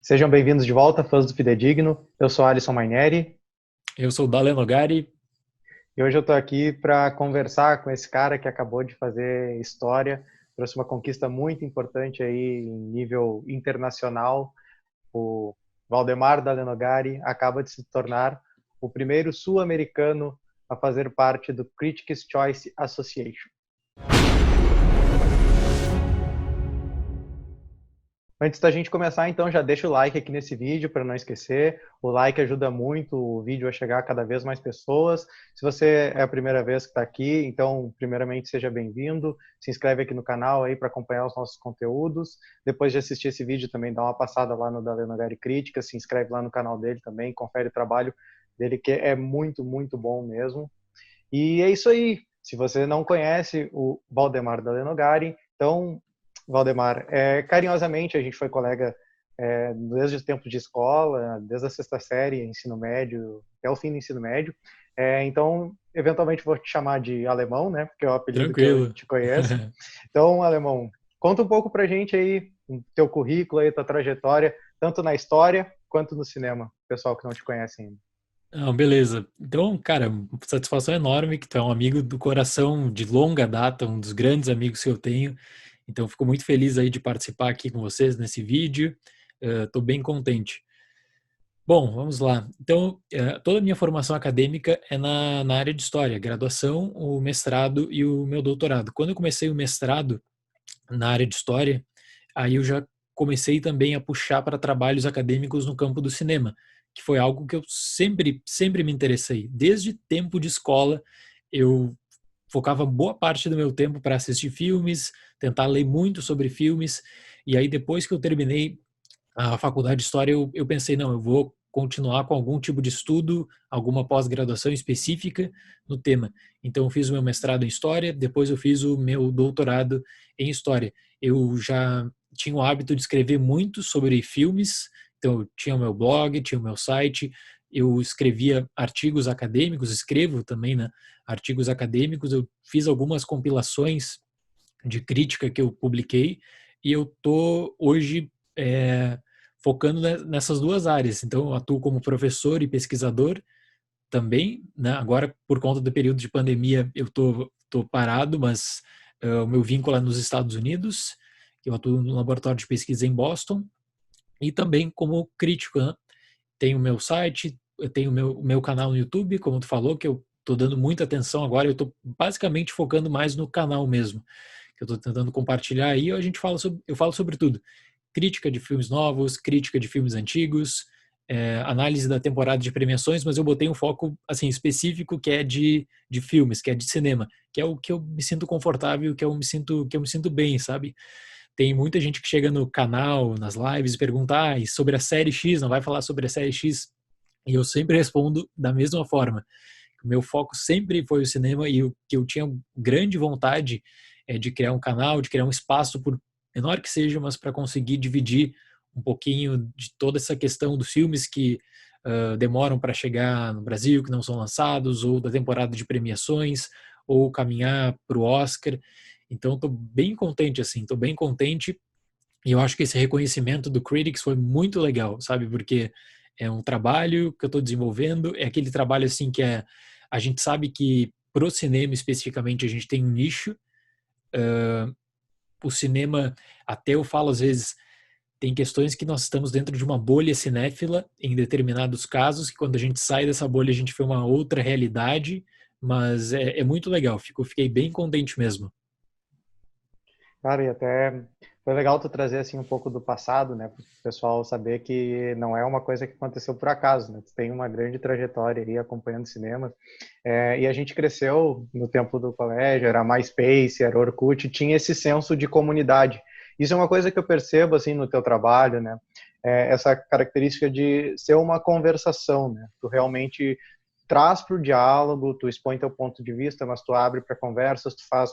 Sejam bem-vindos de volta, fãs do Fidedigno. Eu sou Alisson Maineri Eu sou o Dalen Nogari. e hoje eu estou aqui para conversar com esse cara que acabou de fazer história, trouxe uma conquista muito importante aí em nível internacional. O Valdemar Dalenogari acaba de se tornar o primeiro sul-americano a fazer parte do Critics' Choice Association. Antes da gente começar, então, já deixa o like aqui nesse vídeo para não esquecer. O like ajuda muito o vídeo a chegar a cada vez mais pessoas. Se você é a primeira vez que está aqui, então, primeiramente, seja bem-vindo. Se inscreve aqui no canal aí para acompanhar os nossos conteúdos. Depois de assistir esse vídeo, também dá uma passada lá no Dalen Nogari Crítica, se inscreve lá no canal dele também, confere o trabalho dele, que é muito, muito bom mesmo. E é isso aí. Se você não conhece o Valdemar Dalenogari, então, Valdemar, carinhosamente a gente foi colega desde o tempo de escola, desde a sexta série, ensino médio, até o fim do ensino médio. Então, eventualmente vou te chamar de Alemão, né? Porque é o apelido que eu Tranquilo. te conheço. Então, Alemão, conta um pouco pra gente aí, o teu currículo aí, tua trajetória, tanto na história quanto no cinema, pessoal que não te conhece ainda. Não, beleza. Então, cara, satisfação enorme que tu é um amigo do coração de longa data, um dos grandes amigos que eu tenho. Então, fico muito feliz aí de participar aqui com vocês nesse vídeo. Estou bem contente. Bom, vamos lá. Então, toda a minha formação acadêmica é na área de história, graduação, o mestrado e o meu doutorado. Quando eu comecei o mestrado na área de história, aí eu já comecei também a puxar para trabalhos acadêmicos no campo do cinema, que foi algo que eu sempre me interessei. Desde tempo de escola, eu focava boa parte do meu tempo para assistir filmes, tentar ler muito sobre filmes, e aí depois que eu terminei a faculdade de História, eu pensei, não, eu vou continuar com algum tipo de estudo, alguma pós-graduação específica no tema. Então, eu fiz o meu mestrado em História, depois eu fiz o meu doutorado em História. Eu já tinha o hábito de escrever muito sobre filmes, então eu tinha o meu blog, tinha o meu site, eu escrevia artigos acadêmicos, escrevo também, né, artigos acadêmicos, eu fiz algumas compilações de crítica que eu publiquei e eu tô hoje focando nessas duas áreas. Então, eu atuo como professor e pesquisador também, né? Agora, por conta do período de pandemia, eu tô parado, mas o meu vínculo é nos Estados Unidos. Eu atuo no laboratório de pesquisa em Boston e também como crítico, né? Tenho o meu site, eu tenho o meu canal no YouTube, como tu falou, que eu tô dando muita atenção agora, eu tô basicamente focando mais no canal mesmo, que eu tô tentando compartilhar aí, eu falo sobre tudo. Crítica de filmes novos, crítica de filmes antigos, análise da temporada de premiações, mas eu botei um foco assim específico que é de filmes, que é de cinema, que é o que eu me sinto confortável, que eu me sinto bem, sabe? Tem muita gente que chega no canal, nas lives, e pergunta, e sobre a série X, não vai falar sobre a série X? E eu sempre respondo da mesma forma. O meu foco sempre foi o cinema e o que eu tinha grande vontade é de criar um canal, de criar um espaço, por menor que seja, mas para conseguir dividir um pouquinho de toda essa questão dos filmes que demoram para chegar no Brasil, que não são lançados, ou da temporada de premiações, ou caminhar para o Oscar. Então, estou bem contente, assim, estou bem contente. E eu acho que esse reconhecimento do Critics foi muito legal, sabe? Porque é um trabalho que eu estou desenvolvendo, é aquele trabalho, assim, que a gente sabe que pro cinema especificamente a gente tem um nicho. O cinema, até eu falo às vezes, tem questões que nós estamos dentro de uma bolha cinéfila, em determinados casos, que quando a gente sai dessa bolha a gente vê uma outra realidade, mas é muito legal, fiquei bem contente mesmo. Cara, e até foi legal tu trazer assim um pouco do passado, né, para o pessoal saber que não é uma coisa que aconteceu por acaso, né? Tu tem uma grande trajetória aí acompanhando cinema. E a gente cresceu no tempo do colégio, era MySpace, era Orkut, tinha esse senso de comunidade. Isso é uma coisa que eu percebo assim no teu trabalho, né? Essa característica de ser uma conversação, né? Tu realmente traz para o diálogo, tu expõe teu ponto de vista, mas tu abre para conversas, tu faz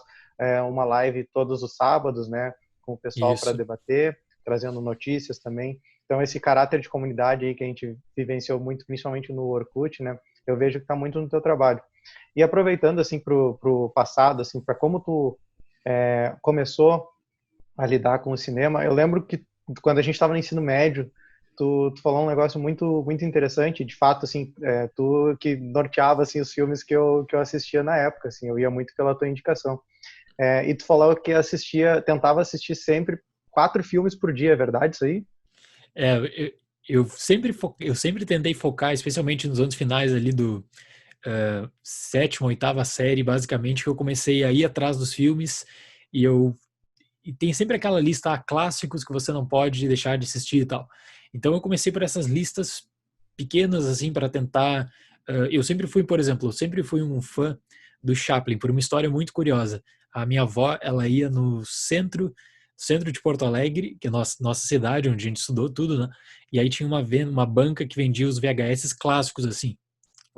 uma live todos os sábados, né, com o pessoal para Isso. debater, trazendo notícias também. Então esse caráter de comunidade aí que a gente vivenciou muito, principalmente no Orkut, né, eu vejo que está muito no teu trabalho. E aproveitando assim pro passado, assim, para como tu começou a lidar com o cinema, eu lembro que quando a gente estava no ensino médio, tu falou um negócio muito interessante, de fato, assim, tu que norteava, assim, os filmes que eu assistia na época, assim, eu ia muito pela tua indicação. E tu falou que tentava assistir sempre 4 filmes por dia, é verdade isso aí? É, eu sempre tentei focar, especialmente nos anos finais ali do sétima, oitava série, basicamente, que eu comecei a ir atrás dos filmes e e tem sempre aquela lista clássicos que você não pode deixar de assistir e tal. Então eu comecei por essas listas pequenas assim para tentar. Eu sempre fui, por exemplo, eu sempre fui um fã do Chaplin por uma história muito curiosa. A minha avó, ela ia no centro de Porto Alegre, que é nossa cidade, onde a gente estudou tudo, né? E aí tinha uma banca que vendia os VHS clássicos assim.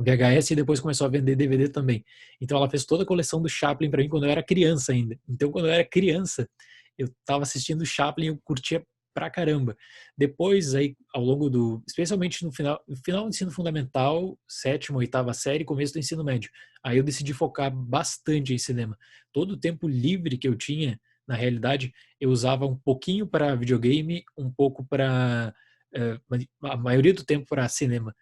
VHS e depois começou a vender DVD também. Então ela fez toda a coleção do Chaplin para mim quando eu era criança ainda. Então quando eu era criança, eu tava assistindo Chaplin e eu curtia pra caramba. Depois aí ao longo especialmente no final do ensino fundamental, sétima, oitava série, começo do ensino médio. Aí eu decidi focar bastante em cinema. Todo o tempo livre que eu tinha, na realidade, eu usava um pouquinho para videogame, um pouco para a maioria do tempo para cinema.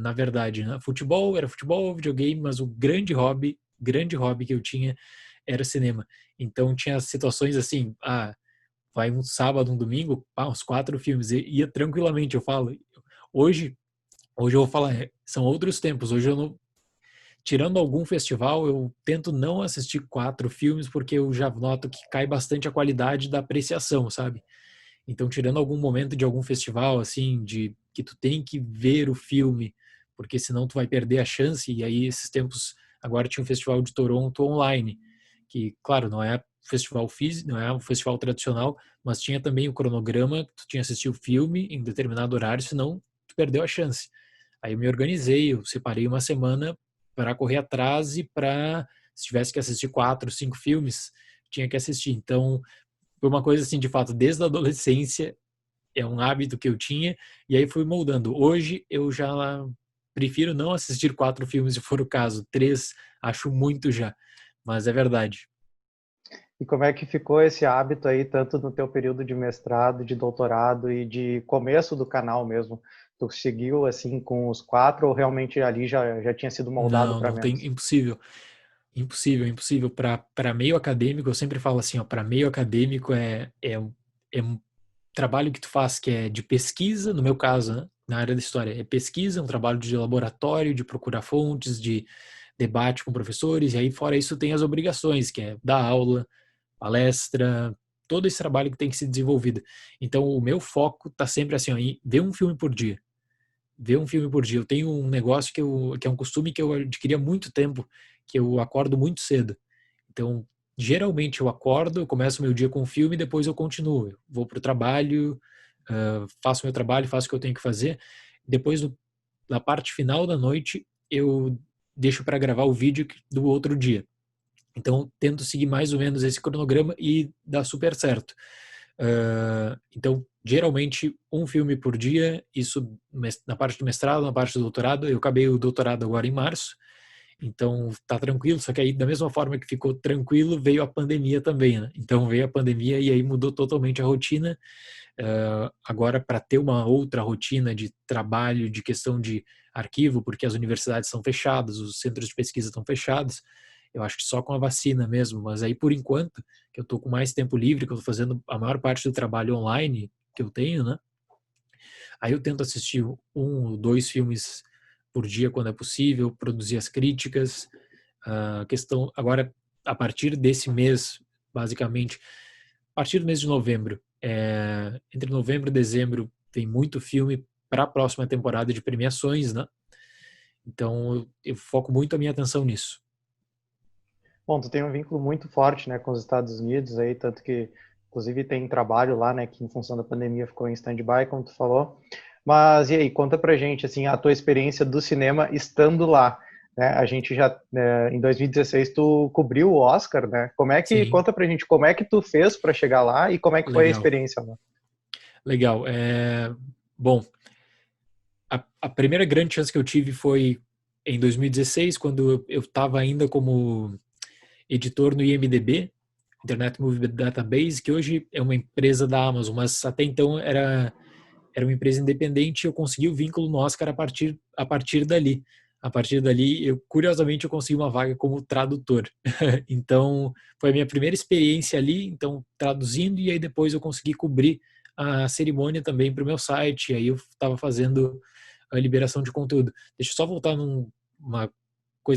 Na verdade, né? Futebol era futebol, videogame, mas o grande hobby que eu tinha era cinema. Então tinha situações assim, vai um sábado, um domingo, uns 4 filmes, e ia tranquilamente, eu falo. Hoje, hoje eu vou falar, são outros tempos, hoje eu não, tirando algum festival, eu tento não assistir 4 filmes, porque eu já noto que cai bastante a qualidade da apreciação, sabe? Então, tirando algum momento de algum festival, assim, de que tu tem que ver o filme, porque senão tu vai perder a chance, e aí esses tempos, agora tinha um festival de Toronto online, que, claro, não é festival físico, não é um festival tradicional, mas tinha também o cronograma, tu tinha que assistir o filme em determinado horário, senão tu perdeu a chance. Aí eu me organizei, eu separei uma semana para correr atrás e para, se tivesse que assistir 4, 5 filmes, tinha que assistir. Então, foi uma coisa assim, de fato, desde a adolescência, é um hábito que eu tinha, e aí fui moldando. Hoje eu já prefiro não assistir 4 filmes, se for o caso. 3, acho muito já, mas é verdade. E como é que ficou esse hábito aí, tanto no teu período de mestrado, de doutorado e de começo do canal mesmo? Tu seguiu assim com os 4 ou realmente ali já tinha sido moldado Não, para não tem, menos? impossível. Impossível, impossível. Para meio acadêmico, eu sempre falo assim, ó, para meio acadêmico é um trabalho que tu faz que é de pesquisa, no meu caso, né, na área da história, é pesquisa, um trabalho de laboratório, de procurar fontes, de debate com professores, e aí fora isso tem as obrigações, que é dar aula, palestra, todo esse trabalho que tem que ser desenvolvido. Então, o meu foco tá sempre assim, ó, em ver um filme por dia. Ver um filme por dia. Eu tenho um negócio que é um costume que eu adquiri há muito tempo, que eu acordo muito cedo. Então, geralmente eu acordo, eu começo meu dia com um filme e depois eu continuo. Eu vou para o trabalho, faço meu trabalho, faço o que eu tenho que fazer. Depois, na parte final da noite, eu deixo para gravar o vídeo do outro dia. Então, tento seguir mais ou menos esse cronograma e dá super certo. Então, geralmente, um filme por dia, isso na parte do mestrado, na parte do doutorado. Eu acabei o doutorado agora em março, então tá tranquilo, só que aí da mesma forma que ficou tranquilo, veio a pandemia também, né? Então veio a pandemia e aí mudou totalmente a rotina. Agora, para ter uma outra rotina de trabalho, de questão de arquivo, porque as universidades são fechadas, os centros de pesquisa estão fechados, eu acho que só com a vacina mesmo, mas aí por enquanto, que eu tô com mais tempo livre, que eu tô fazendo a maior parte do trabalho online que eu tenho, né? Aí eu tento assistir 1 ou 2 filmes por dia quando é possível, produzir as críticas. A questão agora, a partir desse mês, basicamente, a partir do mês de novembro, entre novembro e dezembro, tem muito filme para a próxima temporada de premiações, né? Então eu foco muito a minha atenção nisso. Bom, tu tem um vínculo muito forte, né, com os Estados Unidos aí, tanto que, inclusive, tem trabalho lá, né, que em função da pandemia ficou em stand-by, como tu falou. Mas e aí, conta pra gente, assim, a tua experiência do cinema estando lá, né? A gente já, em 2016, tu cobriu o Oscar, né? Sim, Conta pra gente como é que tu fez para chegar lá e como é que foi a legal, experiência lá? legal. Bom, a primeira grande chance que eu tive foi em 2016, quando eu estava ainda como editor no IMDb, Internet Movie Database, que hoje é uma empresa da Amazon, mas até então era uma empresa independente e eu consegui o vínculo no Oscar a partir dali. A partir dali, curiosamente, eu consegui uma vaga como tradutor. Então, foi a minha primeira experiência ali, então, traduzindo, e aí depois eu consegui cobrir a cerimônia também para o meu site, e aí eu estava fazendo a liberação de conteúdo. Deixa eu só voltar numa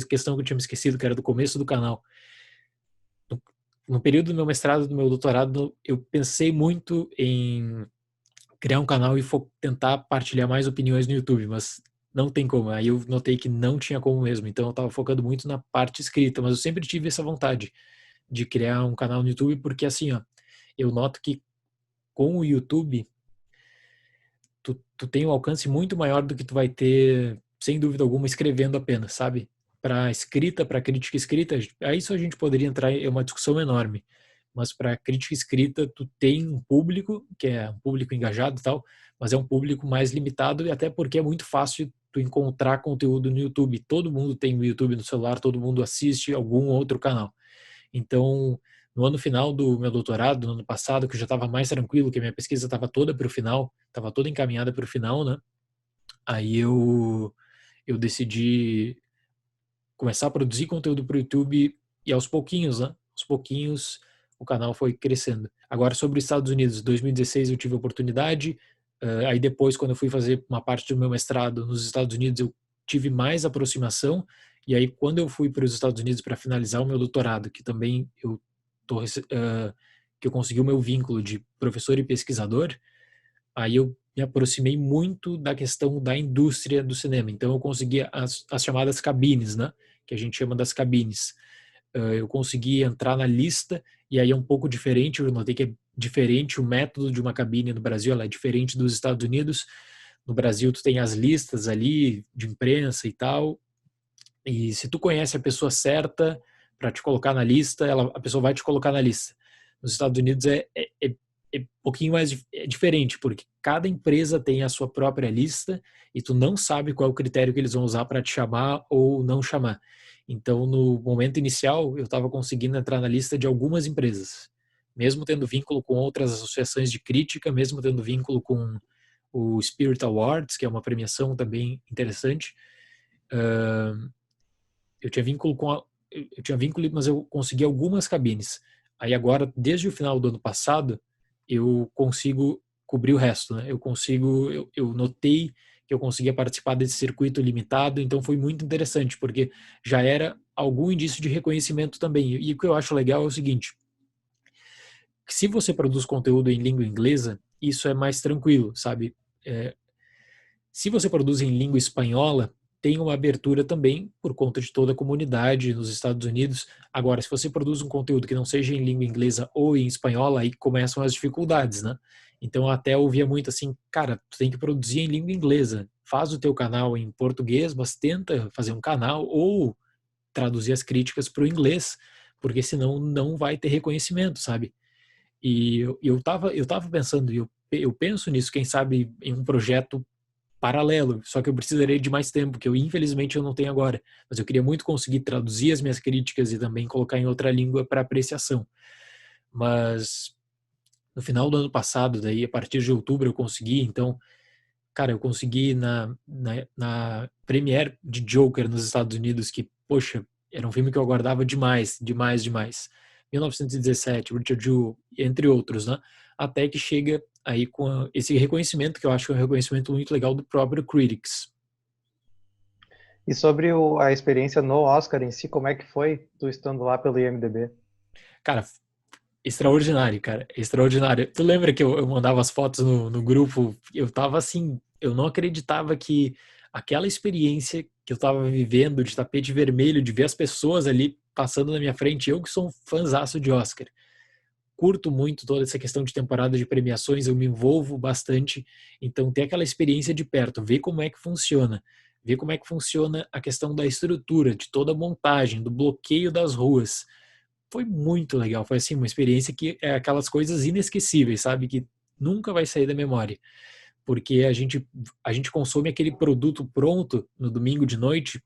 questão que eu tinha me esquecido, que era do começo do canal. No período do meu mestrado, do meu doutorado, eu pensei muito em criar um canal e tentar partilhar mais opiniões no YouTube, mas não tem como. Aí eu notei que não tinha como mesmo, então eu estava focando muito na parte escrita, mas eu sempre tive essa vontade de criar um canal no YouTube, porque assim, ó, eu noto que com o YouTube tu tem um alcance muito maior do que tu vai ter, sem dúvida alguma, escrevendo apenas, sabe? Para escrita, para crítica escrita, aí isso a gente poderia entrar em uma discussão enorme. Mas para crítica escrita, tu tem um público, que é um público engajado e tal, mas é um público mais limitado, e até porque é muito fácil tu encontrar conteúdo no YouTube. Todo mundo tem o YouTube no celular, todo mundo assiste algum outro canal. Então, no ano final do meu doutorado, no ano passado, que eu já estava mais tranquilo, que a minha pesquisa estava toda para o final, estava toda encaminhada para o final, né? Aí eu decidi começar a produzir conteúdo para o YouTube e aos pouquinhos, né? Aos pouquinhos o canal foi crescendo. Agora sobre os Estados Unidos, em 2016 eu tive a oportunidade, aí depois quando eu fui fazer uma parte do meu mestrado nos Estados Unidos eu tive mais aproximação, e aí quando eu fui para os Estados Unidos para finalizar o meu doutorado, que também que eu consegui o meu vínculo de professor e pesquisador, aí eu me aproximei muito da questão da indústria do cinema. Então eu consegui as chamadas cabines, né? Que a gente chama das cabines. Eu consegui entrar na lista, e aí é um pouco diferente, eu notei que é diferente o método de uma cabine no Brasil, ela é diferente dos Estados Unidos. No Brasil tu tem as listas ali de imprensa e tal, e se tu conhece a pessoa certa para te colocar na lista, a pessoa vai te colocar na lista. Nos Estados Unidos é um pouquinho mais diferente, porque cada empresa tem a sua própria lista e tu não sabe qual é o critério que eles vão usar para te chamar ou não chamar. Então, no momento inicial, eu estava conseguindo entrar na lista de algumas empresas, mesmo tendo vínculo com outras associações de crítica, mesmo tendo vínculo com o Spirit Awards, que é uma premiação também interessante. Eu tinha vínculo eu tinha vínculo, mas eu consegui algumas cabines. Aí agora, desde o final do ano passado, eu consigo cobrir o resto, né? Eu notei que eu conseguia participar desse circuito limitado, então foi muito interessante, porque já era algum indício de reconhecimento também. E o que eu acho legal é o seguinte, que se você produz conteúdo em língua inglesa, isso é mais tranquilo, sabe? É, se você produz em língua espanhola, tem uma abertura também por conta de toda a comunidade nos Estados Unidos. Agora, se você produz um conteúdo que não seja em língua inglesa ou em espanhola, aí começam as dificuldades, né? Então, eu até ouvia muito assim, cara, tu tem que produzir em língua inglesa. Faz o teu canal em português, mas tenta fazer um canal ou traduzir as críticas para o inglês, porque senão não vai ter reconhecimento, sabe? E eu tava pensando, eu penso nisso, quem sabe em um projeto paralelo, só que eu precisaria de mais tempo, que eu infelizmente eu não tenho agora. Mas eu queria muito conseguir traduzir as minhas críticas e também colocar em outra língua para apreciação. Mas no final do ano passado, daí a partir de outubro eu consegui, então, cara, eu consegui na Premiere de Joker nos Estados Unidos, que, poxa, era um filme que eu aguardava demais, demais, demais. 1917, Richard Jewell, entre outros, né? Até que chega aí com esse reconhecimento, que eu acho que é um reconhecimento muito legal do próprio Critics. E sobre a experiência no Oscar em si, como é que foi tu estando lá pelo IMDb? Cara, extraordinário, cara, extraordinário. Tu lembra que eu mandava as fotos no grupo? Eu tava assim, eu não acreditava que aquela experiência que eu tava vivendo de tapete vermelho, de ver as pessoas ali passando na minha frente, eu que sou um fãzaço de Oscar, curto muito toda essa questão de temporada de premiações, eu me envolvo bastante, então ter aquela experiência de perto, ver como é que funciona a questão da estrutura, de toda a montagem, do bloqueio das ruas, foi muito legal, foi assim uma experiência que é aquelas coisas inesquecíveis, sabe, que nunca vai sair da memória, porque a gente consome aquele produto pronto no domingo de noite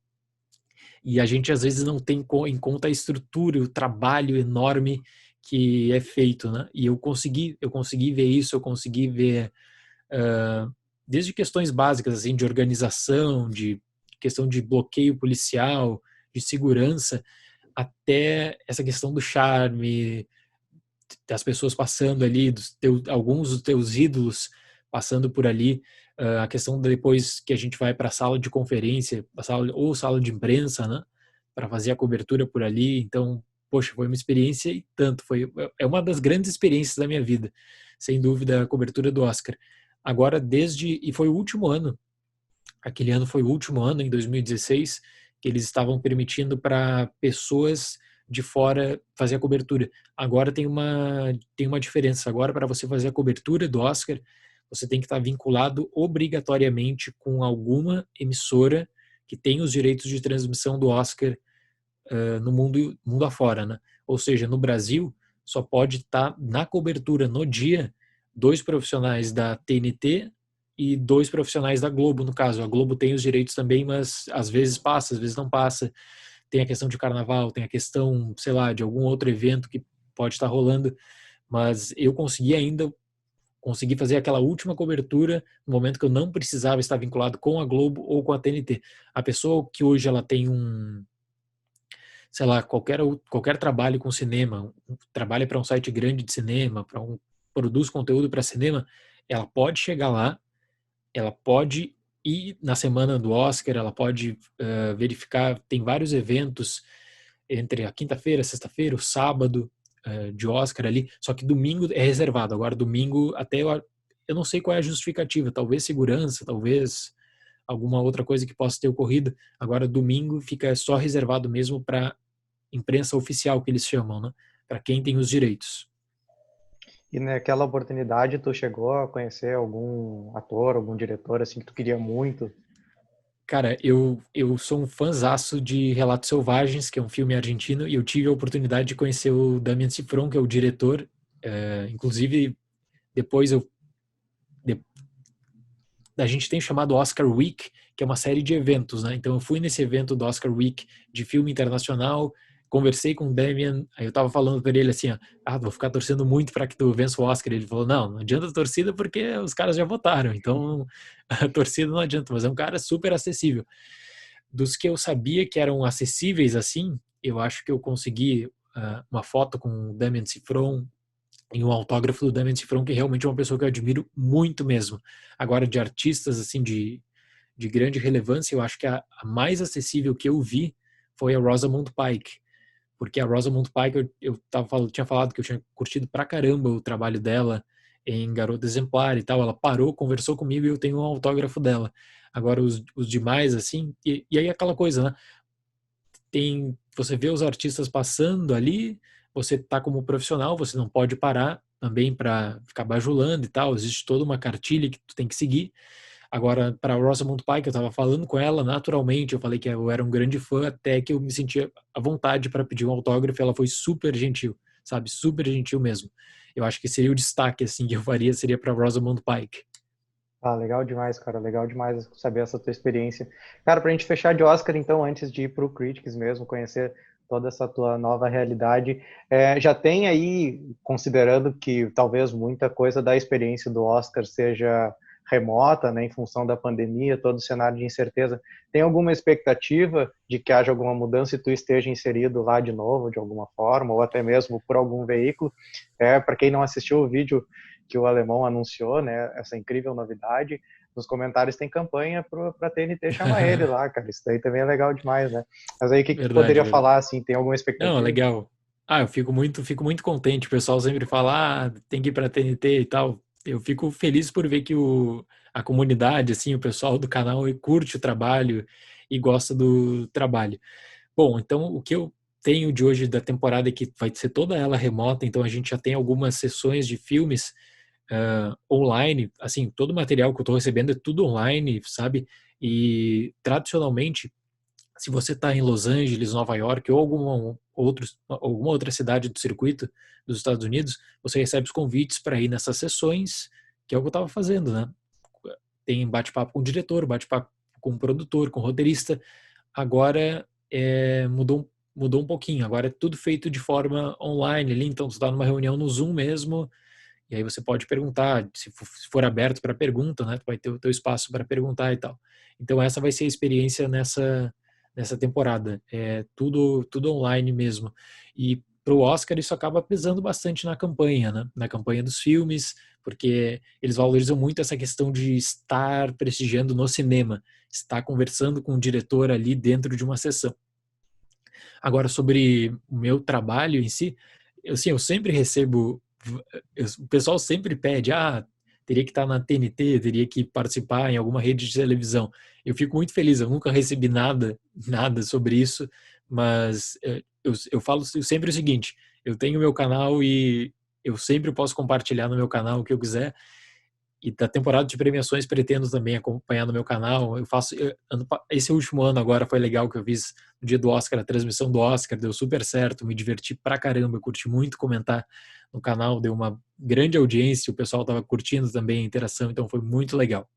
e a gente às vezes não tem em conta a estrutura, o trabalho enorme que é feito, né? E eu consegui ver isso, eu consegui ver desde questões básicas, assim, de organização, de questão de bloqueio policial, de segurança, até essa questão do charme, das pessoas passando ali, alguns dos teus ídolos passando por ali, a questão depois que a gente vai para a sala de conferência, ou sala de imprensa, né, para fazer a cobertura por ali. Então, poxa, foi uma experiência e tanto, é uma das grandes experiências da minha vida, sem dúvida, a cobertura do Oscar. Agora, e foi o último ano, aquele ano foi o último ano, em 2016, que eles estavam permitindo para pessoas de fora fazer a cobertura. Agora tem uma diferença. Agora, para você fazer a cobertura do Oscar, você tem que estar vinculado obrigatoriamente com alguma emissora que tem os direitos de transmissão do Oscar no mundo afora, né? Ou seja, no Brasil, só pode estar na cobertura no dia 2 profissionais da TNT e 2 profissionais da Globo, no caso. A Globo tem os direitos também, mas às vezes passa, às vezes não passa. Tem a questão de carnaval, tem a questão, sei lá, de algum outro evento que pode estar rolando, mas eu consegui fazer aquela última cobertura no momento que eu não precisava estar vinculado com a Globo ou com a TNT. A pessoa que hoje ela tem sei lá, qualquer trabalho com cinema, trabalha para um site grande de cinema, produz conteúdo para cinema, ela pode chegar lá, ela pode ir na semana do Oscar, ela pode verificar, tem vários eventos entre a quinta-feira, sexta-feira, o sábado de Oscar ali, só que domingo é reservado. Agora, domingo, até eu não sei qual é a justificativa, talvez segurança, talvez alguma outra coisa que possa ter ocorrido. Agora, domingo fica só reservado mesmo para imprensa oficial, que eles chamam, né? Para quem tem os direitos. E naquela oportunidade, tu chegou a conhecer algum ator, algum diretor, assim, que tu queria muito? Cara, eu sou um fãzaço de Relatos Selvagens, que é um filme argentino, e eu tive a oportunidade de conhecer o Damien Cifrón, que é o diretor. Inclusive, depois de- a gente tem chamado Oscar Week, que é uma série de eventos, né? Então eu fui nesse evento do Oscar Week de filme internacional, conversei com o Damian, aí eu tava falando para ele assim, ó, vou ficar torcendo muito para que tu vença o Oscar. Ele falou, não adianta a torcida porque os caras já votaram, então a torcida não adianta, mas é um cara super acessível. Dos que eu sabia que eram acessíveis assim, eu acho que eu consegui uma foto com o Damian Cifrón, e um autógrafo do Damien Cifrón, que realmente é uma pessoa que eu admiro muito mesmo. Agora, de artistas assim de grande relevância, eu acho que a mais acessível que eu vi foi a Rosamund Pike, porque a Rosamund Pike, tinha falado que eu tinha curtido pra caramba o trabalho dela em Garota Exemplar e tal, ela parou, conversou comigo e eu tenho um autógrafo dela. Agora, os demais, assim, e aí aquela coisa, né? Você vê os artistas passando ali, você tá como profissional, você não pode parar também para ficar bajulando e tal, existe toda uma cartilha que tu tem que seguir. Agora, para a Rosamund Pike, eu estava falando com ela naturalmente, eu falei que eu era um grande fã, até que eu me sentia à vontade para pedir um autógrafo, ela foi super gentil, sabe? Super gentil mesmo. Eu acho que seria o destaque, assim, que eu faria, seria para Rosamund Pike. Ah, legal demais, cara. Legal demais saber essa tua experiência. Cara, pra gente fechar de Oscar, então, antes de ir pro Critics mesmo, conhecer toda essa tua nova realidade, já tem aí, considerando que talvez muita coisa da experiência do Oscar seja remota, né, em função da pandemia, todo o cenário de incerteza, tem alguma expectativa de que haja alguma mudança e tu esteja inserido lá de novo, de alguma forma, ou até mesmo por algum veículo? Para quem não assistiu o vídeo que o alemão anunciou, né, essa incrível novidade, nos comentários tem campanha para a TNT chamar ele lá, cara. Isso daí também é legal demais, né? Mas aí o que tu Verdade, poderia verdade. falar, assim, tem alguma Não, é expectativa? legal. Eu fico muito contente. O pessoal sempre fala, tem que ir para TNT e tal. Eu fico feliz por ver que a comunidade, assim, o pessoal do canal curte o trabalho e gosta do trabalho. Bom, então o que eu tenho de hoje da temporada é que vai ser toda ela remota, então a gente já tem algumas sessões de filmes online, assim, todo o material que eu estou recebendo é tudo online, sabe? E tradicionalmente se você está em Los Angeles, Nova York ou alguma outra cidade do circuito dos Estados Unidos, você recebe os convites para ir nessas sessões, que é o que eu estava fazendo, né? Tem bate-papo com o diretor, bate-papo com o produtor, com o roteirista. Agora mudou um pouquinho. Agora é tudo feito de forma online ali, então você está numa reunião no Zoom mesmo E aí você pode perguntar, se for aberto para pergunta, né? Tu vai ter o teu espaço para perguntar e tal. Então essa vai ser a experiência nessa temporada. É tudo online mesmo. E para o Oscar isso acaba pesando bastante na campanha, né? Na campanha dos filmes, porque eles valorizam muito essa questão de estar prestigiando no cinema, estar conversando com o diretor ali dentro de uma sessão. Agora, sobre o meu trabalho em si, eu sempre recebo, o pessoal sempre pede, teria que estar na TNT, teria que participar em alguma rede de televisão. Eu fico muito feliz, eu nunca recebi nada sobre isso, mas eu falo sempre o seguinte, eu tenho meu canal e eu sempre posso compartilhar no meu canal o que eu quiser, e da temporada de premiações pretendo também acompanhar no meu canal. Esse último ano agora foi legal que eu fiz no dia do Oscar, a transmissão do Oscar, deu super certo, me diverti pra caramba, eu curti muito comentar no canal, deu uma grande audiência, o pessoal tava curtindo também a interação, então foi muito legal.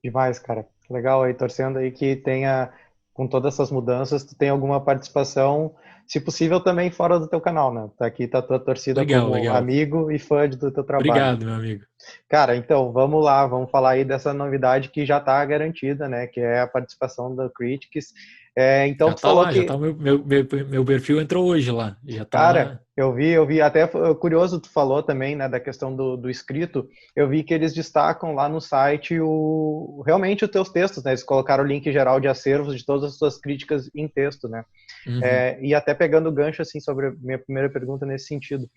Demais, cara. Legal aí, torcendo aí que tenha, com todas essas mudanças, tu tenha alguma participação, se possível também fora do teu canal, né? Tá aqui tá a tua torcida Legal, como legal. amigo e fã do teu trabalho. Obrigado, meu amigo. Cara, então vamos lá, vamos falar aí dessa novidade que já está garantida, né? Que é a participação da Critics. Então Já tu tá falou lá, já que, tá meu perfil entrou hoje lá, já cara, tá eu vi, até curioso, tu falou também, né, da questão do escrito. Eu vi que eles destacam lá no site realmente os teus textos, né? Eles colocaram o link geral de acervos de todas as suas críticas em texto, né? uhum. E até pegando o gancho assim sobre a minha primeira pergunta nesse sentido.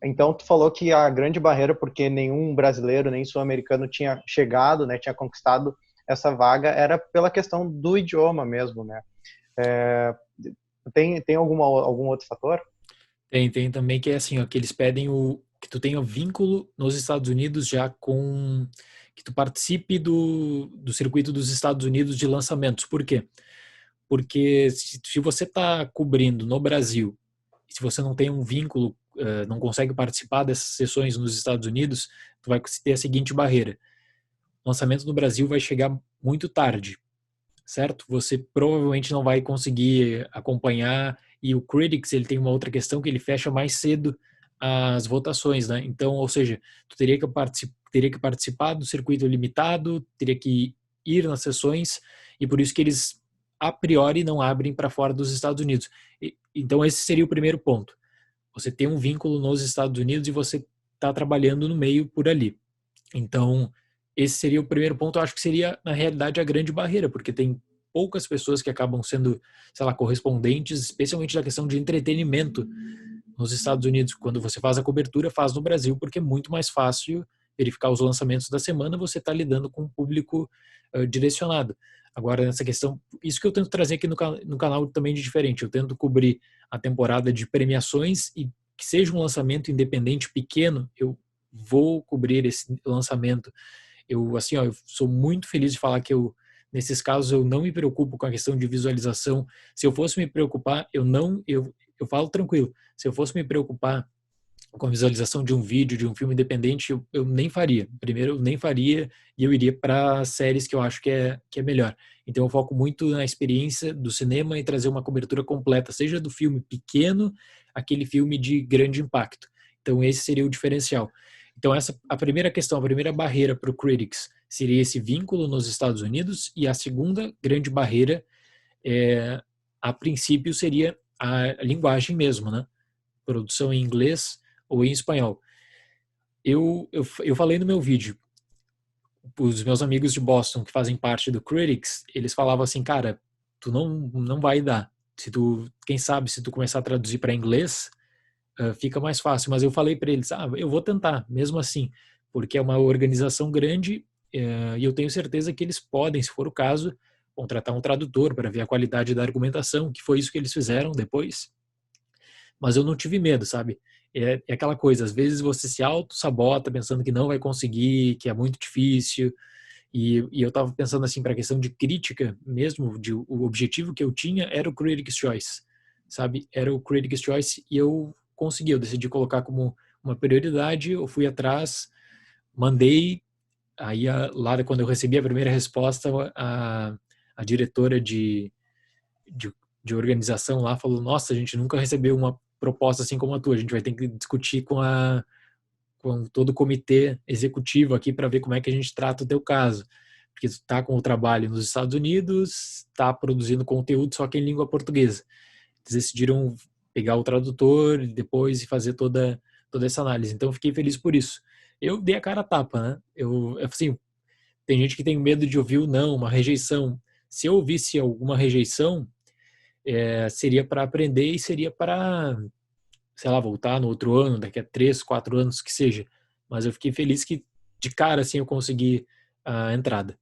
Então, tu falou que a grande barreira, porque nenhum brasileiro, nem sul-americano tinha chegado, né, tinha conquistado essa vaga, era pela questão do idioma mesmo, né? Tem algum outro fator? Tem também que é assim, ó, que eles pedem que tu tenha vínculo nos Estados Unidos já com que tu participe do circuito dos Estados Unidos de lançamentos. Por quê? Porque se você está cobrindo no Brasil, e se você não tem um vínculo, não consegue participar dessas sessões nos Estados Unidos, tu vai ter a seguinte barreira: o lançamento no Brasil vai chegar muito tarde, certo? Você provavelmente não vai conseguir acompanhar, e o Critics ele tem uma outra questão que ele fecha mais cedo as votações, né? Então, ou seja, tu teria que participar do circuito limitado, teria que ir nas sessões, e por isso que eles a priori não abrem para fora dos Estados Unidos. Então esse seria o primeiro ponto. Você tem um vínculo nos Estados Unidos e você está trabalhando no meio por ali. Então, esse seria o primeiro ponto. Eu acho que seria, na realidade, a grande barreira, porque tem poucas pessoas que acabam sendo, sei lá, correspondentes, especialmente da questão de entretenimento nos Estados Unidos. Quando você faz a cobertura, faz no Brasil, porque é muito mais fácil verificar os lançamentos da semana, você está lidando com um público direcionado. Agora, nessa questão, isso que eu tento trazer aqui no canal também de diferente. Eu tento cobrir a temporada de premiações e que seja um lançamento independente pequeno, eu vou cobrir esse lançamento. Eu, assim, ó, eu sou muito feliz de falar que nesses casos, eu não me preocupo com a questão de visualização. Se eu fosse me preocupar, eu falo tranquilo. Se eu fosse me preocupar com a visualização de um vídeo, de um filme independente, eu nem faria. Primeiro, eu nem faria e eu iria para séries que eu acho que é melhor. Então, eu foco muito na experiência do cinema e trazer uma cobertura completa, seja do filme pequeno, aquele filme de grande impacto. Então, esse seria o diferencial. Então, essa a primeira questão, a primeira barreira para o Critics seria esse vínculo nos Estados Unidos, e a segunda grande barreira, a princípio, seria a linguagem mesmo, né? Produção em inglês ou em espanhol. Eu falei no meu vídeo, os meus amigos de Boston que fazem parte do Critics, eles falavam assim, cara, tu não vai dar. Se tu, quem sabe, se tu começar a traduzir para inglês, fica mais fácil. Mas eu falei para eles, eu vou tentar, mesmo assim, porque é uma organização grande, e eu tenho certeza que eles podem, se for o caso, contratar um tradutor para ver a qualidade da argumentação, que foi isso que eles fizeram depois. Mas eu não tive medo, sabe? É aquela coisa, às vezes você se auto-sabota pensando que não vai conseguir, que é muito difícil, e eu tava pensando assim, para a questão de crítica mesmo, o objetivo que eu tinha era o Critics' Choice, sabe? Era o Critics' Choice e eu consegui, eu decidi colocar como uma prioridade, eu fui atrás, mandei, aí lá quando eu recebi a primeira resposta, a diretora de, de organização lá falou, nossa, a gente nunca recebeu uma proposta assim como a tua, a gente vai ter que discutir com todo o comitê executivo aqui para ver como é que a gente trata o teu caso. Porque tu está com o trabalho nos Estados Unidos, está produzindo conteúdo só que em língua portuguesa. Eles decidiram pegar o tradutor e depois fazer toda essa análise. Então, eu fiquei feliz por isso. Eu dei a cara a tapa, né? Assim, tem gente que tem medo de ouvir o não, uma rejeição. Se eu ouvisse alguma rejeição, seria para aprender e seria para, sei lá, voltar no outro ano, daqui a 3, 4 anos que seja. Mas eu fiquei feliz que de cara assim eu consegui a entrada.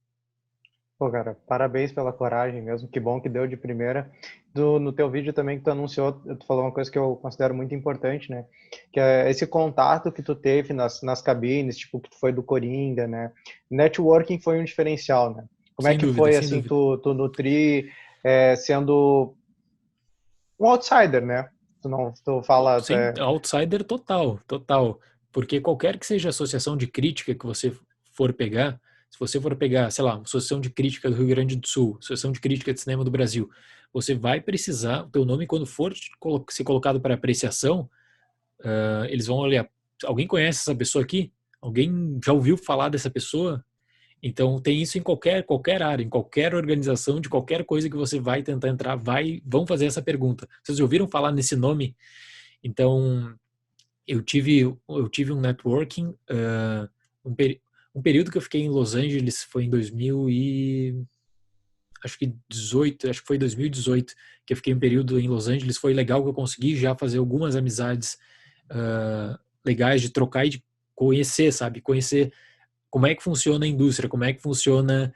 Pô, cara, parabéns pela coragem mesmo. Que bom que deu de primeira. No teu vídeo também que tu anunciou, tu falou uma coisa que eu considero muito importante, né? Que é esse contato que tu teve nas cabines, tipo, que tu foi do Coringa, né? Networking foi um diferencial, né? Como é Sem que dúvida, foi, sem assim, dúvida. tu nutrir, sendo um outsider, né? Tu fala, Sem outsider total, total. Porque qualquer que seja a associação de crítica que você for pegar, se você for pegar, sei lá, Associação de Crítica do Rio Grande do Sul, Associação de Crítica de Cinema do Brasil, você vai precisar, o teu nome quando for ser colocado para apreciação, eles vão olhar, alguém conhece essa pessoa aqui? Alguém já ouviu falar dessa pessoa? Então tem isso em qualquer área, em qualquer organização, de qualquer coisa que você vai tentar entrar, vão fazer essa pergunta. Vocês já ouviram falar nesse nome? Então eu tive um networking, um, um período que eu fiquei em Los Angeles foi em 2000 e acho que 18, acho que foi 2018 que eu fiquei um período em Los Angeles. Foi legal que eu consegui já fazer algumas amizades legais de trocar e de conhecer, sabe? Conhecer como é que funciona a indústria, como é que funciona,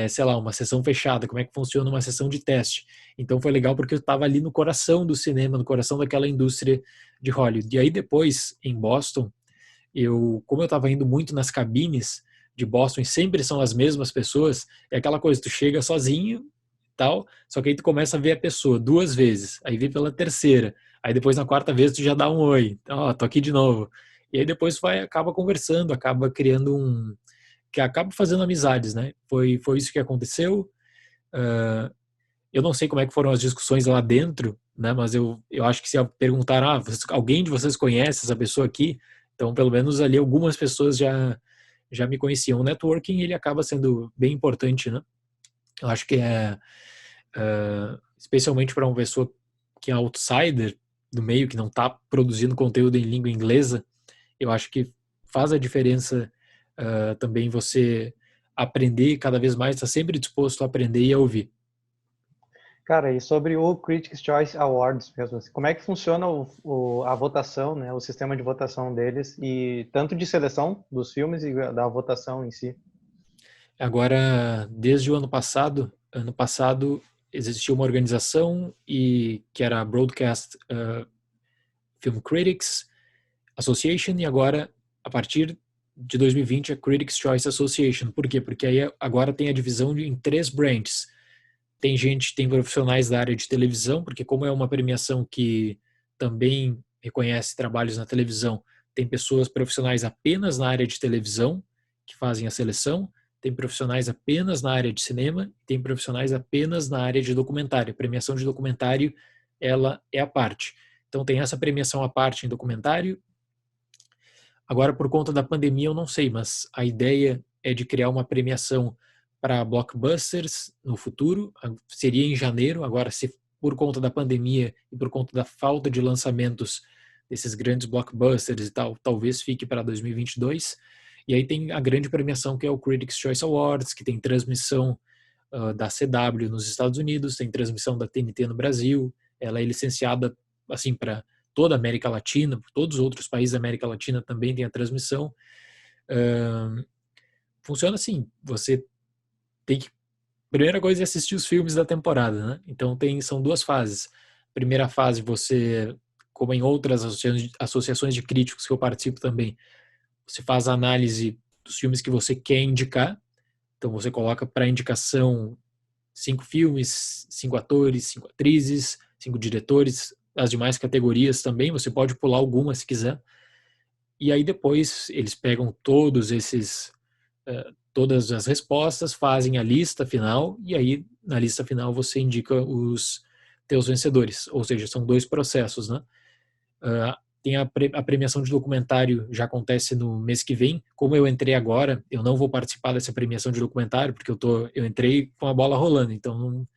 sei lá, uma sessão fechada, como é que funciona uma sessão de teste. Então foi legal porque eu estava ali no coração do cinema, no coração daquela indústria de Hollywood. E aí depois, em Boston, como eu estava indo muito nas cabines de Boston, e sempre são as mesmas pessoas, é aquela coisa, tu chega sozinho, tal, só que aí tu começa a ver a pessoa 2 vezes, aí vê pela terceira, aí depois na quarta vez tu já dá um oi, ó, tô aqui de novo. E aí depois acaba conversando, acaba criando que acaba fazendo amizades, né? Foi isso que aconteceu. Eu não sei como é que foram as discussões lá dentro, né? Mas eu acho que se perguntar, alguém de vocês conhece essa pessoa aqui? Então, pelo menos ali algumas pessoas já me conheciam. O networking, ele acaba sendo bem importante, né? Eu acho que especialmente para uma pessoa que é outsider do meio, que não está produzindo conteúdo em língua inglesa, eu acho que faz a diferença também você aprender cada vez mais, estar sempre disposto a aprender e a ouvir. Cara, e sobre o Critics' Choice Awards mesmo, assim, como é que funciona a votação, né, o sistema de votação deles, e tanto de seleção dos filmes e da votação em si? Agora, desde o ano passado existia uma organização que era a Broadcast Film Critics Association, e agora, a partir de 2020, a Critics' Choice Association. Por quê? Porque aí agora tem a divisão em 3 branches. Tem profissionais da área de televisão, porque como é uma premiação que também reconhece trabalhos na televisão, tem pessoas profissionais apenas na área de televisão que fazem a seleção, tem profissionais apenas na área de cinema, tem profissionais apenas na área de documentário. A premiação de documentário, ela é a parte. Então tem essa premiação à parte em documentário. Agora, por conta da pandemia, eu não sei, mas a ideia é de criar uma premiação para blockbusters no futuro. Seria em janeiro. Agora, se por conta da pandemia e por conta da falta de lançamentos desses grandes blockbusters e tal, talvez fique para 2022. E aí tem a grande premiação que é o Critics' Choice Awards, que tem transmissão da CW nos Estados Unidos, tem transmissão da TNT no Brasil. Ela é licenciada assim para toda a América Latina, todos os outros países da América Latina também tem a transmissão. Funciona assim, você tem que, primeira coisa é assistir os filmes da temporada, né? Então são 2 fases. Primeira fase, você, como em outras associações de críticos que eu participo também, você faz a análise dos filmes que você quer indicar. Então você coloca para indicação 5 filmes, 5 atores, 5 atrizes, 5 diretores, as demais categorias também, você pode pular algumas se quiser. E aí depois eles pegam todas as respostas, fazem a lista final, e aí na lista final você indica os teus vencedores. Ou seja, são 2 processos, né? tem a premiação de documentário, já acontece no mês que vem. Como eu entrei agora, eu não vou participar dessa premiação de documentário, porque eu entrei com a bola rolando, então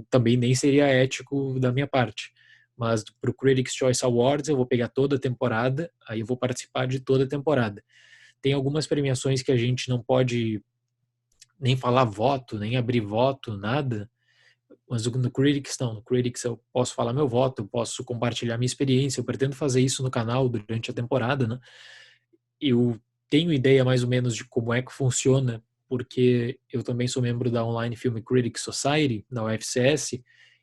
também nem seria ético da minha parte. Mas para o Critics' Choice Awards eu vou pegar toda a temporada, aí eu vou participar de toda a temporada. Tem algumas premiações que a gente não pode nem falar voto, nem abrir voto, nada. Mas no Critics não. No Critics eu posso falar meu voto, eu posso compartilhar minha experiência. Eu pretendo fazer isso no canal durante a temporada, né? Eu tenho ideia mais ou menos de como é que funciona, porque eu também sou membro da Online Film Critics Society, da UFCS,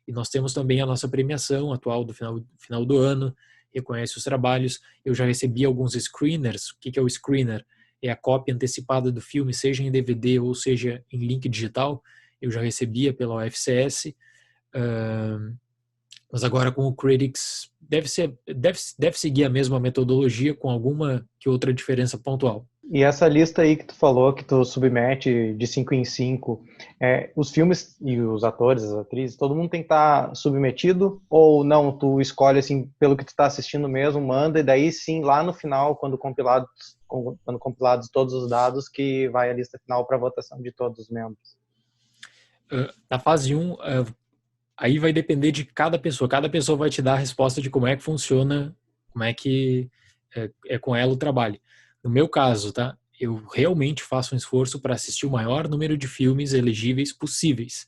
e nós temos também a nossa premiação atual do final do ano, reconhece os trabalhos. Eu já recebi alguns screeners. O que é o screener? É a cópia antecipada do filme, seja em DVD ou seja em link digital. Eu já recebia pela UFCS, mas agora com o Critics deve seguir a mesma metodologia com alguma que outra diferença pontual. E essa lista aí que tu falou, que tu submete de 5 em 5, os filmes e os atores, as atrizes, todo mundo tem que estar submetido? Ou não, tu escolhe assim, pelo que tu está assistindo mesmo, manda, e daí sim, lá no final, quando compilados todos os dados, que vai a lista final para votação de todos os membros? Na fase 1, aí vai depender de cada pessoa. Cada pessoa vai te dar a resposta de como é que funciona, como é que é com ela o trabalho. No meu caso, tá? Eu realmente faço um esforço para assistir o maior número de filmes elegíveis possíveis.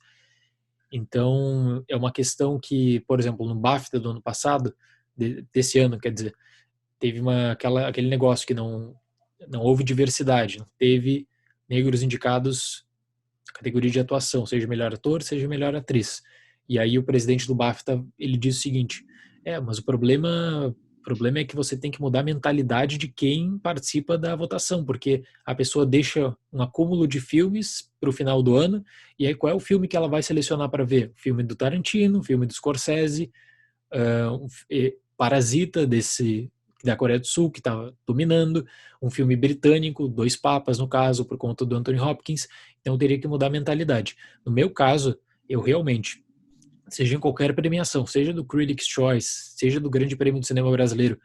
Então, é uma questão que, por exemplo, no BAFTA do ano passado, desse ano, quer dizer, teve aquele negócio que não houve diversidade, não teve negros indicados na categoria de atuação, seja melhor ator, seja melhor atriz. E aí o presidente do BAFTA, ele diz o seguinte, mas o problema é que você tem que mudar a mentalidade de quem participa da votação, porque a pessoa deixa um acúmulo de filmes para o final do ano, e aí qual é o filme que ela vai selecionar para ver? O filme do Tarantino, o filme do Scorsese, Parasita, da Coreia do Sul, que está dominando, um filme britânico, Dois Papas, no caso, por conta do Anthony Hopkins, então eu teria que mudar a mentalidade. No meu caso, eu realmente, seja em qualquer premiação, seja do Critics' Choice, seja do Grande Prêmio do Cinema Brasileiro,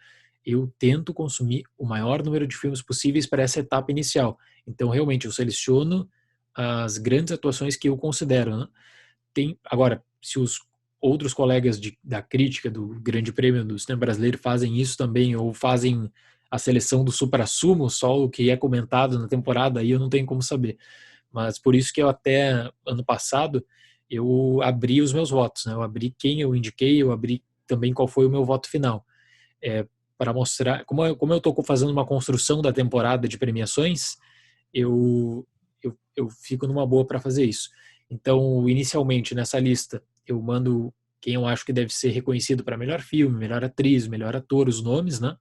eu tento consumir o maior número de filmes possíveis para essa etapa inicial. Então, realmente, eu seleciono as grandes atuações que eu considero, né? Agora, se os outros colegas da crítica do Grande Prêmio do Cinema Brasileiro fazem isso também, ou fazem a seleção do suprassumo, só o que é comentado na temporada, aí eu não tenho como saber. Mas por isso que eu até ano passado, eu abri os meus votos, né? Eu abri quem eu indiquei, eu abri também qual foi o meu voto final. Para mostrar, como eu estou fazendo uma construção da temporada de premiações, eu fico numa boa para fazer isso. Então, inicialmente, nessa lista, eu mando quem eu acho que deve ser reconhecido para melhor filme, melhor atriz, melhor ator, os nomes, né?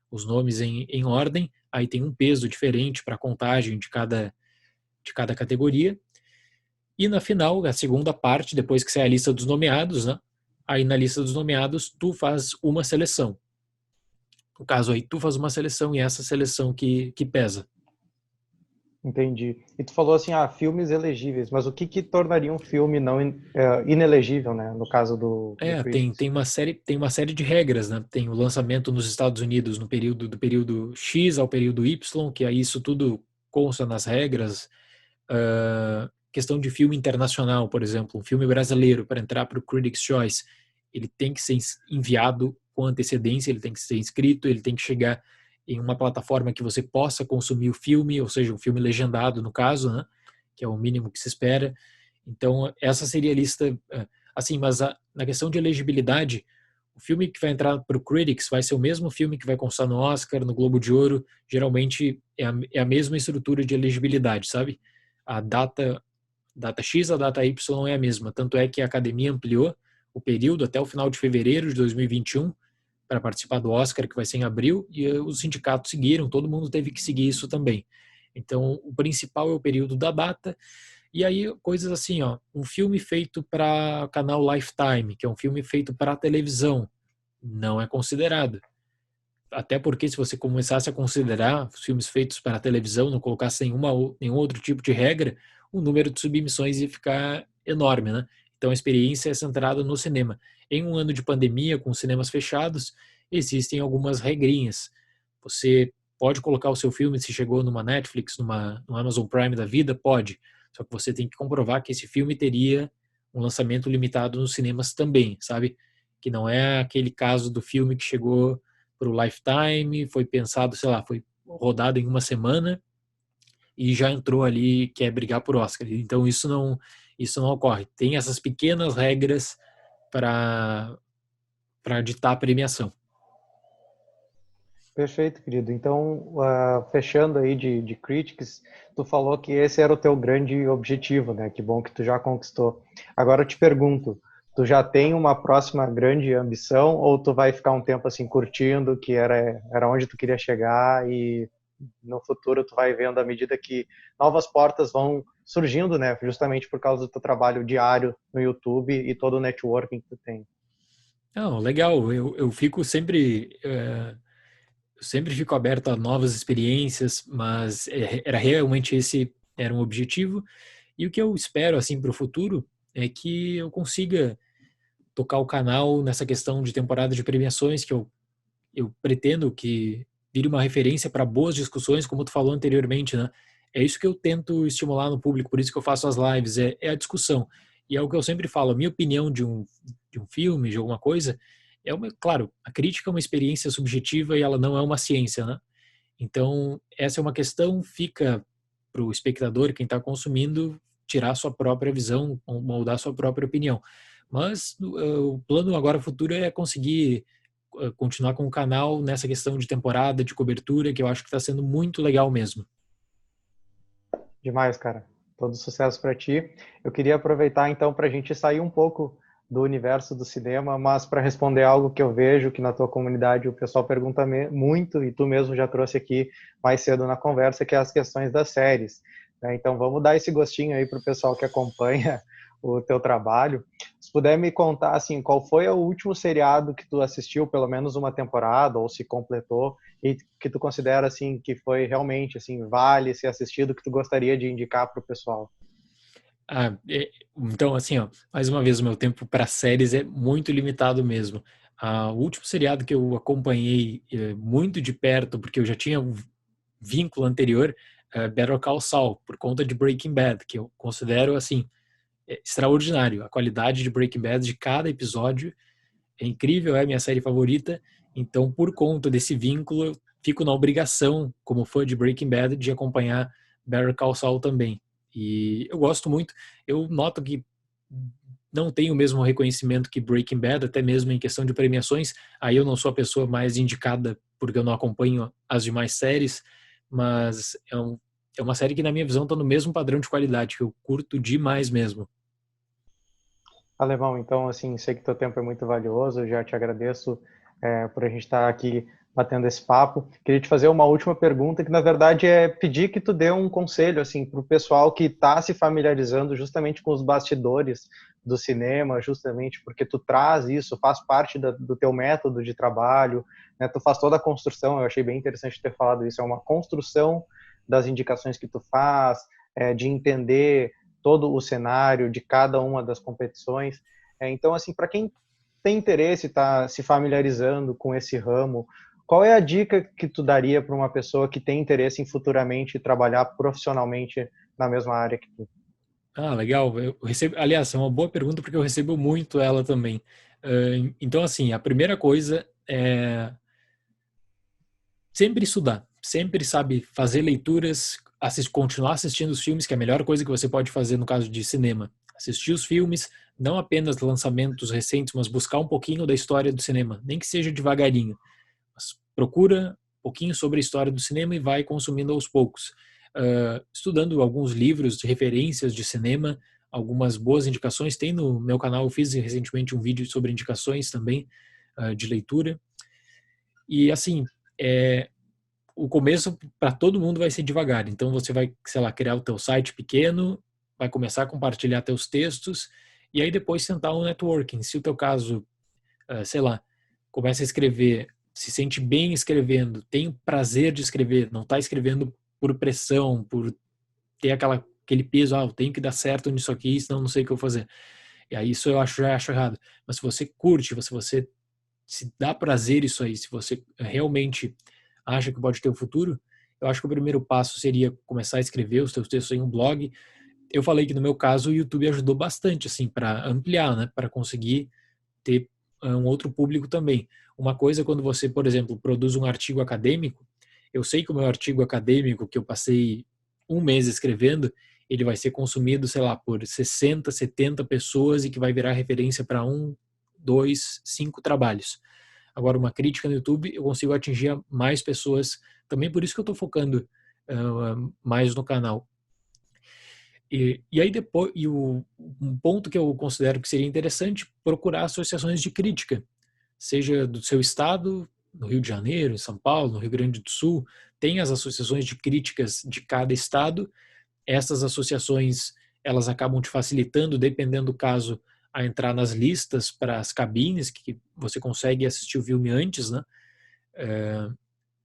Os nomes em ordem. Aí tem um peso diferente para a contagem de cada categoria. E na final, a segunda parte, depois que sai a lista dos nomeados, né? Aí na lista dos nomeados, tu faz uma seleção. No caso aí, tu faz uma seleção e essa seleção que pesa. Entendi. E tu falou assim, filmes elegíveis, mas o que tornaria um filme não inelegível, né? No caso do Critics. Tem uma série de regras, né? Tem o lançamento nos Estados Unidos no do período X ao período Y, que aí isso tudo consta nas regras. Questão de filme internacional, por exemplo, um filme brasileiro para entrar para o Critics' Choice, ele tem que ser enviado com antecedência, ele tem que ser inscrito, ele tem que chegar em uma plataforma que você possa consumir o filme, ou seja, um filme legendado no caso, né? Que é o mínimo que se espera. Então, essa seria a lista. Assim, mas na questão de elegibilidade, o filme que vai entrar para o Critics vai ser o mesmo filme que vai constar no Oscar, no Globo de Ouro. Geralmente é a mesma estrutura de elegibilidade, sabe? A data X, a data Y é a mesma. Tanto é que a Academia ampliou o período até o final de fevereiro de 2021 para participar do Oscar, que vai ser em abril, e os sindicatos seguiram, todo mundo teve que seguir isso também. Então, o principal é o período da data, e aí coisas assim, um filme feito para canal Lifetime, que é um filme feito para televisão, não é considerado. Até porque se você começasse a considerar os filmes feitos para televisão, não colocasse nenhum outro tipo de regra, o número de submissões ia ficar enorme, né? Então a experiência é centrada no cinema. Em um ano de pandemia, com cinemas fechados, existem algumas regrinhas. Você pode colocar o seu filme, se chegou numa Netflix, no Amazon Prime da vida, pode. Só que você tem que comprovar que esse filme teria um lançamento limitado nos cinemas também, sabe? Que não é aquele caso do filme que chegou para o Lifetime, foi pensado, sei lá, foi rodado em uma semana e já entrou ali, quer brigar por Oscar. Então isso não ocorre. Tem essas pequenas regras para ditar a premiação. Perfeito, querido. Então, fechando aí de Critics, tu falou que esse era o teu grande objetivo, né? Que bom que tu já conquistou. Agora eu te pergunto, tu já tem uma próxima grande ambição ou tu vai ficar um tempo assim curtindo, que era onde tu queria chegar e no futuro tu vai vendo à medida que novas portas vão surgindo, né? Justamente por causa do teu trabalho diário no YouTube e todo o networking que tu tem. Não, legal. Eu fico sempre eu sempre fico aberto a novas experiências, mas era realmente esse era um objetivo. E o que eu espero assim para o futuro é que eu consiga tocar o canal nessa questão de temporada de premiações, que eu pretendo que vire uma referência para boas discussões, como tu falou anteriormente, né? É isso que eu tento estimular no público, por isso que eu faço as lives, é a discussão. E é o que eu sempre falo, a minha opinião de um filme, de alguma coisa, claro, a crítica é uma experiência subjetiva e ela não é uma ciência, né? Então, essa é uma questão, fica para o espectador, quem está consumindo, tirar sua própria visão, moldar sua própria opinião. Mas o plano agora futuro é conseguir continuar com o canal nessa questão de temporada, de cobertura, que eu acho que está sendo muito legal mesmo. Demais, cara. Todo sucesso para ti. Eu queria aproveitar então para a gente sair um pouco do universo do cinema, mas para responder algo que eu vejo que na tua comunidade o pessoal pergunta muito e tu mesmo já trouxe aqui mais cedo na conversa, que é as questões das séries, né? Então vamos dar esse gostinho aí para o pessoal que acompanha o teu trabalho. Se puder me contar assim, qual foi o último seriado que tu assistiu, pelo menos uma temporada ou se completou e que tu considera assim que foi realmente assim vale ser assistido, que tu gostaria de indicar para o pessoal? Então, assim, ó, mais uma vez, o meu tempo para séries é muito limitado mesmo. O último seriado que eu acompanhei muito de perto, porque eu já tinha um vínculo anterior, é Better Call Saul, por conta de Breaking Bad, que eu considero, assim, extraordinário. A qualidade de Breaking Bad de cada episódio é incrível, é a minha série favorita. Então, por conta desse vínculo, eu fico na obrigação, como fã de Breaking Bad, de acompanhar Better Call Saul também. E eu gosto muito. Eu noto que não tem o mesmo reconhecimento que Breaking Bad, até mesmo em questão de premiações. Aí eu não sou a pessoa mais indicada porque eu não acompanho as demais séries, mas é uma série que, na minha visão, está no mesmo padrão de qualidade, que eu curto demais mesmo. Alemão, então, assim, sei que teu tempo é muito valioso, eu já te agradeço por a gente estar aqui batendo esse papo. Queria te fazer uma última pergunta, que na verdade é pedir que tu dê um conselho, assim, para o pessoal que está se familiarizando justamente com os bastidores do cinema, justamente porque tu traz isso, faz parte do teu método de trabalho, né? Tu faz toda a construção, eu achei bem interessante ter falado isso, é uma construção das indicações que tu faz, de entender todo o cenário de cada uma das competições. Então, assim, para quem tem interesse, está se familiarizando com esse ramo, qual é a dica que tu daria para uma pessoa que tem interesse em futuramente trabalhar profissionalmente na mesma área que tu? Legal. Eu recebo, aliás, é uma boa pergunta porque eu recebo muito ela também. Então, assim, a primeira coisa é sempre estudar, sempre, sabe, fazer leituras, continuar assistindo os filmes, que é a melhor coisa que você pode fazer no caso de cinema. Assistir os filmes, não apenas lançamentos recentes, mas buscar um pouquinho da história do cinema, nem que seja devagarinho. Mas procura um pouquinho sobre a história do cinema e vai consumindo aos poucos. Estudando alguns livros de referências de cinema, algumas boas indicações. Tem no meu canal, eu fiz recentemente um vídeo sobre indicações também de leitura. E assim, é, o começo para todo mundo vai ser devagar. Então você vai, sei lá, criar o teu site pequeno, vai começar a compartilhar teus textos e aí depois tentar um networking. Se o teu caso, sei lá, começa a escrever, se sente bem escrevendo, tem o prazer de escrever, não está escrevendo por pressão, por ter aquele peso, eu tenho que dar certo nisso aqui, senão não sei o que eu vou fazer. E aí isso eu já acho errado. Mas se você curte, se você se dá prazer isso aí, se você realmente acha que pode ter um futuro, eu acho que o primeiro passo seria começar a escrever os seus textos em um blog. Eu falei que no meu caso o YouTube ajudou bastante, assim, para ampliar, né, para conseguir ter um outro público também. Uma coisa é quando você, por exemplo, produz um artigo acadêmico, eu sei que o meu artigo acadêmico, que eu passei um mês escrevendo, ele vai ser consumido, sei lá, por 60, 70 pessoas e que vai virar referência para um, dois, cinco trabalhos. Agora, uma crítica no YouTube, eu consigo atingir mais pessoas, também por isso que eu estou focando mais no canal. E aí depois, um ponto que eu considero que seria interessante, procurar associações de crítica, seja do seu estado, no Rio de Janeiro, em São Paulo, no Rio Grande do Sul, tem as associações de críticas de cada estado. Essas associações, elas acabam te facilitando, dependendo do caso, a entrar nas listas para as cabines, que você consegue assistir o filme antes, né?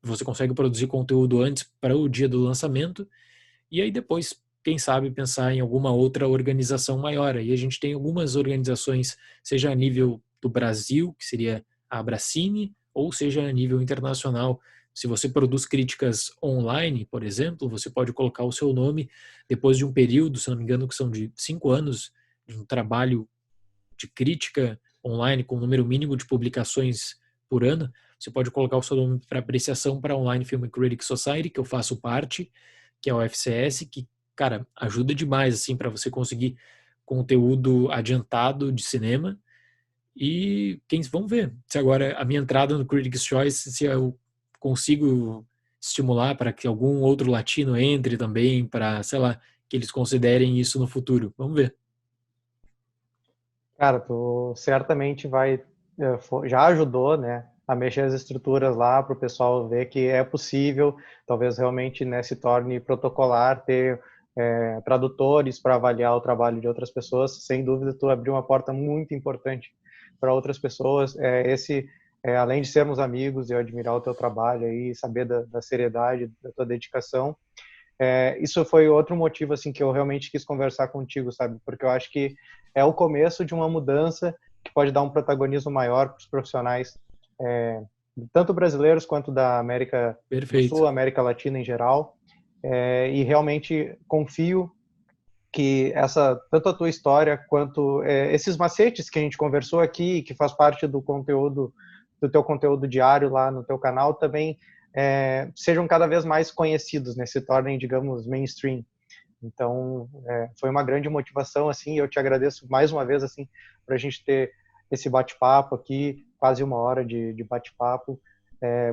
Você consegue produzir conteúdo antes para o dia do lançamento, e aí depois, quem sabe, pensar em alguma outra organização maior. E a gente tem algumas organizações, seja a nível do Brasil, que seria a Abracine, ou seja a nível internacional. Se você produz críticas online, por exemplo, você pode colocar o seu nome depois de um período, se não me engano, que são de 5 anos, de um trabalho de crítica online com um número mínimo de publicações por ano. Você pode colocar o seu nome para apreciação para a Online Film Critics Society, que eu faço parte, que é o FCS, que, cara, ajuda demais, assim, para você conseguir conteúdo adiantado de cinema. E vamos ver se agora a minha entrada no Critics' Choice, se eu consigo estimular para que algum outro latino entre também, para, sei lá, que eles considerem isso no futuro. Vamos ver. Cara, tu certamente vai, já ajudou, né, a mexer as estruturas lá para o pessoal ver que é possível, talvez realmente, né, se torne protocolar ter tradutores para avaliar o trabalho de outras pessoas. Sem dúvida, tu abriu uma porta muito importante para outras pessoas. Além de sermos amigos e eu admirar o teu trabalho aí, saber da seriedade, da tua dedicação, isso foi outro motivo assim que eu realmente quis conversar contigo, sabe? Porque eu acho que é o começo de uma mudança que pode dar um protagonismo maior para os profissionais, tanto brasileiros quanto da América do Perfeito. Sul, América Latina em geral. E realmente confio que tanto a tua história quanto esses macetes que a gente conversou aqui, que faz parte do conteúdo, do teu conteúdo diário lá no teu canal, também sejam cada vez mais conhecidos, né? Se tornem, digamos, mainstream. Então, foi uma grande motivação, assim, eu te agradeço mais uma vez, assim, para a gente ter esse bate-papo aqui, quase uma hora de bate-papo.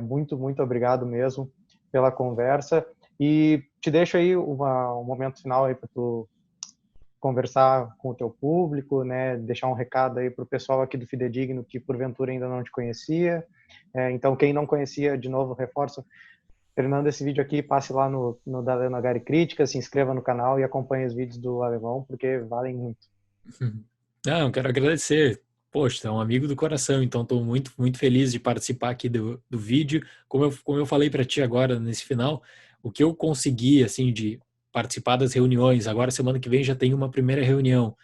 Muito, muito obrigado mesmo pela conversa. E te deixo aí um momento final aí para tu conversar com o teu público, né? Deixar um recado aí para o pessoal aqui do Fidedigno que porventura ainda não te conhecia. Então, quem não conhecia, de novo, reforço, terminando esse vídeo aqui, passe lá no Daleno Nagari Crítica, se inscreva no canal e acompanhe os vídeos do Alemão, porque valem muito. Não, quero agradecer. Poxa, é um amigo do coração, então estou muito, muito feliz de participar aqui do vídeo. Como eu falei para ti agora, nesse final, o que eu consegui, assim, de participar das reuniões, agora semana que vem já tem uma primeira reunião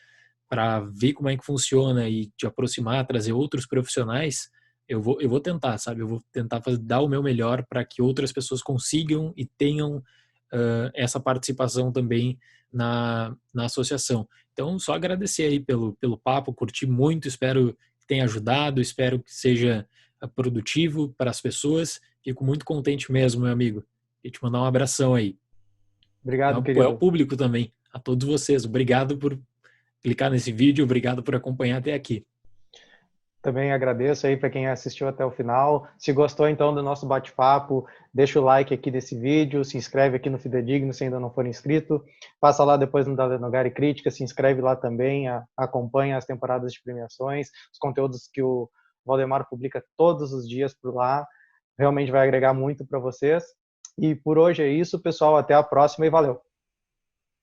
para ver como é que funciona e te aproximar, trazer outros profissionais, eu vou tentar, sabe? Eu vou tentar dar o meu melhor para que outras pessoas consigam e tenham essa participação também na associação. Então, só agradecer aí pelo papo, curti muito, espero que tenha ajudado, espero que seja produtivo para as pessoas. Fico muito contente mesmo, meu amigo. E te mandar um abração aí. Obrigado, É o querido. público também, a todos vocês. Obrigado por clicar nesse vídeo, obrigado por acompanhar até aqui. Também agradeço aí para quem assistiu até o final. Se gostou então do nosso bate-papo, deixa o like aqui desse vídeo, se inscreve aqui no Fidedigno se ainda não for inscrito. Passa lá depois no Dalenogari Crítica, se inscreve lá também, acompanha as temporadas de premiações, os conteúdos que o Valdemar publica todos os dias por lá. Realmente vai agregar muito para vocês. E por hoje é isso, pessoal. Até a próxima e valeu!